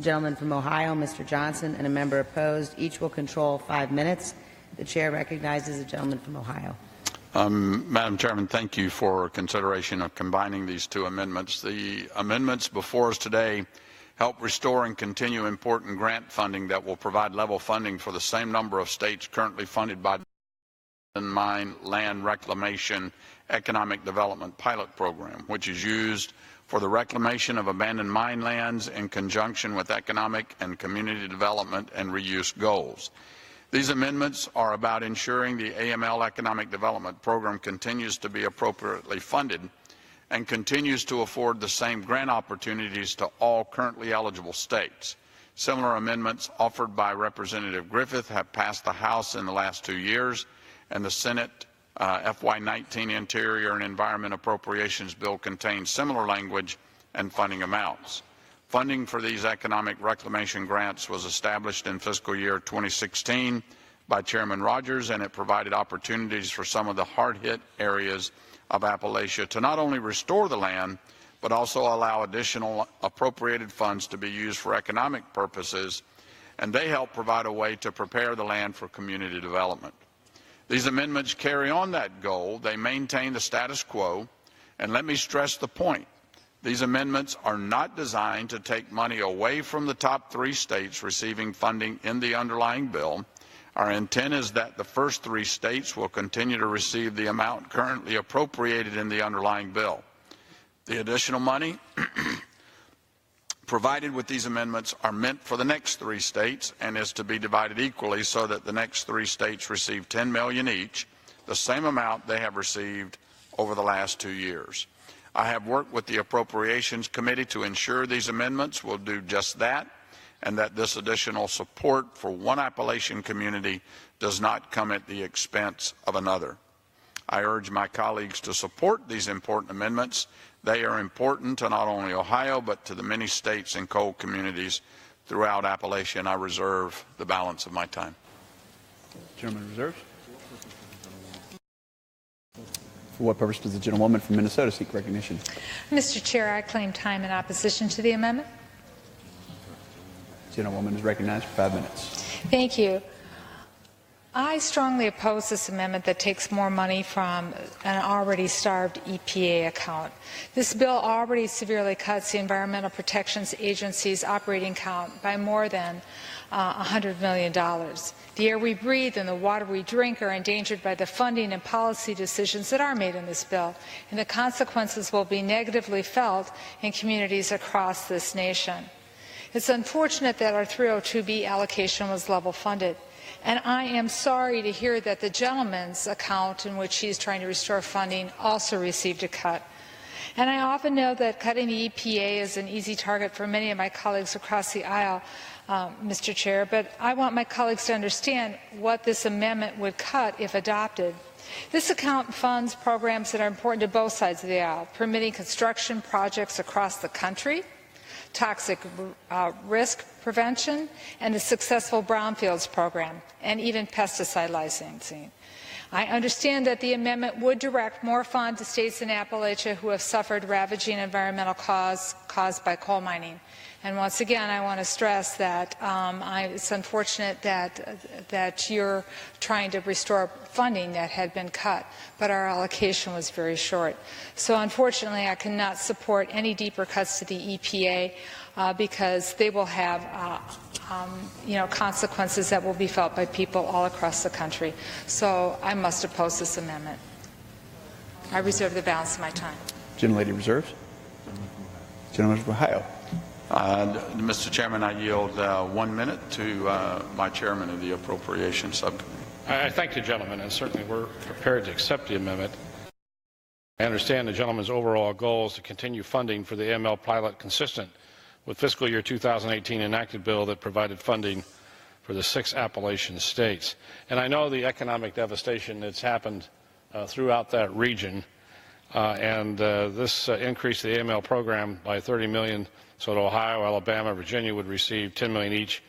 The gentleman from Ohio, Mr. Johnson, and a member opposed. Each will control 5 minutes. The chair recognizes the gentleman from Ohio. Madam Chairman, thank you for consideration of combining these two amendments. The amendments before us today help restore and continue important grant funding that will provide level funding for the same number of states currently funded by the Mine Land Reclamation Economic Development Pilot Program, which is used for the reclamation of abandoned mine lands in conjunction with economic and community development and reuse goals. These amendments are about ensuring the AML Economic Development Program continues to be appropriately funded and continues to afford the same grant opportunities to all currently eligible states. Similar amendments offered by Representative Griffith have passed the House in the last 2 years, and the Senate FY19 Interior and Environment Appropriations Bill contains similar language and funding amounts. Funding for these economic reclamation grants was established in fiscal year 2016 by Chairman Rogers, and it provided opportunities for some of the hard-hit areas of Appalachia to not only restore the land, but also allow additional appropriated funds to be used for economic purposes, and they help provide a way to prepare the land for community development. These amendments carry on that goal. They maintain the status quo, and let me stress the point. These amendments are not designed to take money away from the top 3 states receiving funding in the underlying bill. Our intent is that the first 3 states will continue to receive the amount currently appropriated in the underlying bill. The additional money provided with these amendments are meant for the next 3 states and is to be divided equally so that the next 3 states receive $10 million each, the same amount they have received over the last 2 years. I have worked with the Appropriations Committee to ensure these amendments will do just that, and that this additional support for one Appalachian community does not come at the expense of another. I urge my colleagues to support these important amendments. They are important to not only Ohio, but to the many states and coal communities throughout Appalachia, and I reserve the balance of my time. Gentleman reserves. For what purpose does the gentlewoman from Minnesota seek recognition? Mr. Chair, I claim time in opposition to the amendment. The gentlewoman is recognized for 5 minutes. Thank you. I strongly oppose this amendment that takes more money from an already starved EPA account. This bill already severely cuts the Environmental Protection Agency's operating count by more than $100 million. The air we breathe and the water we drink are endangered by the funding and policy decisions that are made in this bill, and the consequences will be negatively felt in communities across this nation. It's unfortunate that our 302B allocation was level funded. And I am sorry to hear that the gentleman's account in which he is trying to restore funding also received a cut. And I often know that cutting the EPA is an easy target for many of my colleagues across the aisle, Mr. Chair, but I want my colleagues to understand what this amendment would cut if adopted. This account funds programs that are important to both sides of the aisle, permitting construction projects across the country, toxic risk prevention, and the successful brownfields program, and even pesticide licensing. I understand that the amendment would direct more funds to states in Appalachia who have suffered ravaging environmental costs caused by coal mining. And once again, I want to stress that it's unfortunate that you're trying to restore funding that had been cut, but our allocation was very short. So unfortunately, I cannot support any deeper cuts to the EPA because they will have consequences that will be felt by people all across the country. So I must oppose this amendment. I reserve the balance of my time. Gentlelady reserves. Gentleman from Ohio. Mr. Chairman, I yield 1 minute to my chairman of the Appropriations Subcommittee. I thank the gentleman, and certainly we're prepared to accept the amendment. I understand the gentleman's overall goal is to continue funding for the AML pilot consistent with fiscal year 2018 enacted bill that provided funding for the 6 Appalachian states. And I know the economic devastation that's happened throughout that region, and this increased the AML program by $30 million. So Ohio, Alabama, Virginia would receive $10 million each,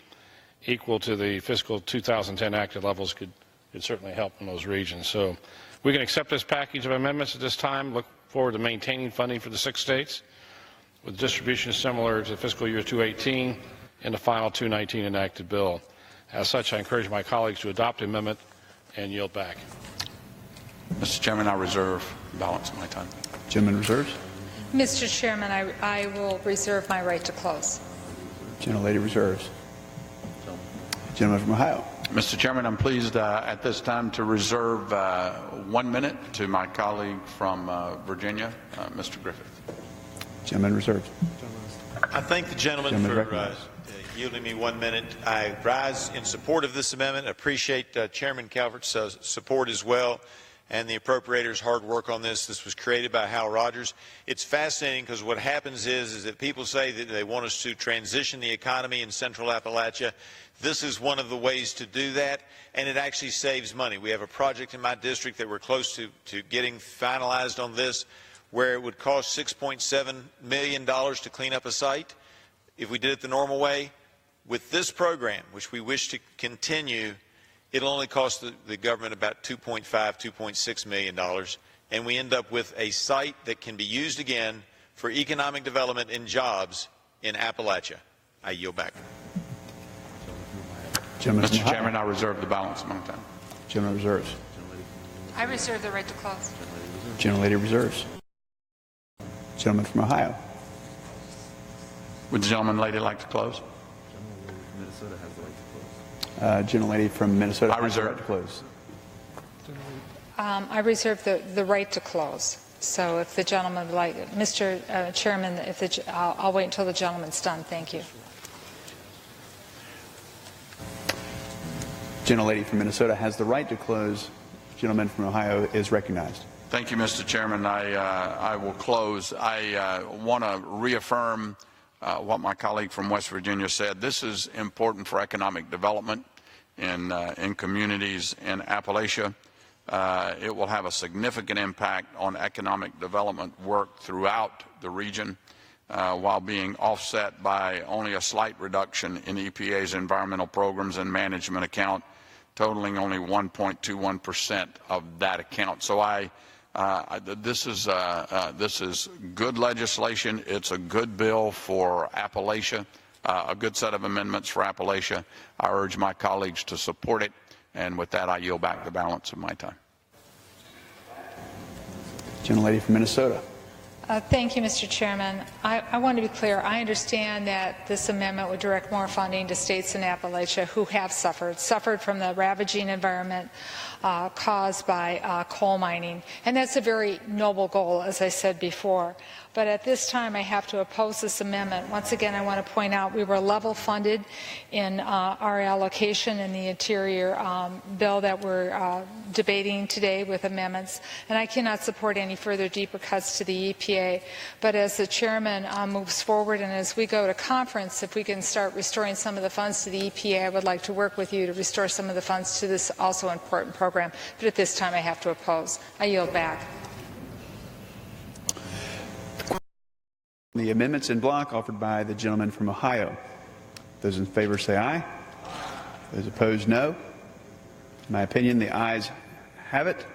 equal to the fiscal 2010 acted levels. Could certainly help in those regions. So we can accept this package of amendments at this time. Look forward to maintaining funding for the 6 states with distributions similar to fiscal year 2018 in the final 219 enacted bill. As such, I encourage my colleagues to adopt the amendment and yield back. Mr. Chairman, I reserve the balance of my time. Gentleman reserves. Mr. Chairman, I will reserve my right to close. Gentlelady reserves. Gentleman from Ohio. Mr. Chairman, I'm pleased at this time to reserve 1 minute to my colleague from Virginia, Mr. Griffith. Gentleman reserves. I thank the gentleman for yielding me 1 minute. I rise in support of this amendment. I appreciate Chairman Calvert's support as well, and the appropriators' hard work on this. This was created by Hal Rogers. It's fascinating because what happens is that people say that they want us to transition the economy in Central Appalachia. This is one of the ways to do that, and it actually saves money. We have a project in my district that we're close to getting finalized on this, where it would cost $6.7 million to clean up a site if we did it the normal way. With this program, which we wish to continue, it'll only cost the government about $2.5, $2.6 million, and we end up with a site that can be used again for economic development and jobs in Appalachia. I yield back. Mr. Chairman, I reserve the balance of my time. Gentleman reserves. I reserve the right to close. Gentlelady reserves. Gentleman from Ohio. Would the gentleman lady like to close? Gentlelady from Minnesota. I reserve. Has the right to close. I reserve the right to close. So if the gentleman would like, Mr. Chairman, I'll wait until the gentleman's done. Thank you. Gentlelady from Minnesota has the right to close. Gentleman from Ohio is recognized. Thank you, Mr. Chairman. I will close. I want to reaffirm what my colleague from West Virginia said. This is important for economic development in communities in Appalachia. It will have a significant impact on economic development work throughout the region while being offset by only a slight reduction in EPA's environmental programs and management account, totaling only 1.21% of that account. So this is good legislation. It's a good bill for Appalachia, a good set of amendments for Appalachia. I urge my colleagues to support it, and with that, I yield back the balance of my time. Gentlelady from Minnesota. Thank you, Mr. Chairman. I want to be clear. I understand that this amendment would direct more funding to states in Appalachia who have suffered from the ravaging environment caused by coal mining. And that's a very noble goal, as I said before. But at this time, I have to oppose this amendment. Once again, I want to point out we were level funded in our allocation in the Interior bill that we're debating today with amendments, and I cannot support any further deeper cuts to the EPA. But as the chairman moves forward and as we go to conference, if we can start restoring some of the funds to the EPA, I would like to work with you to restore some of the funds to this also important program. But at this time, I have to oppose. I yield back. The amendments in block offered by the gentleman from Ohio. Those in favor say aye. Those opposed, no. In my opinion, the ayes have it.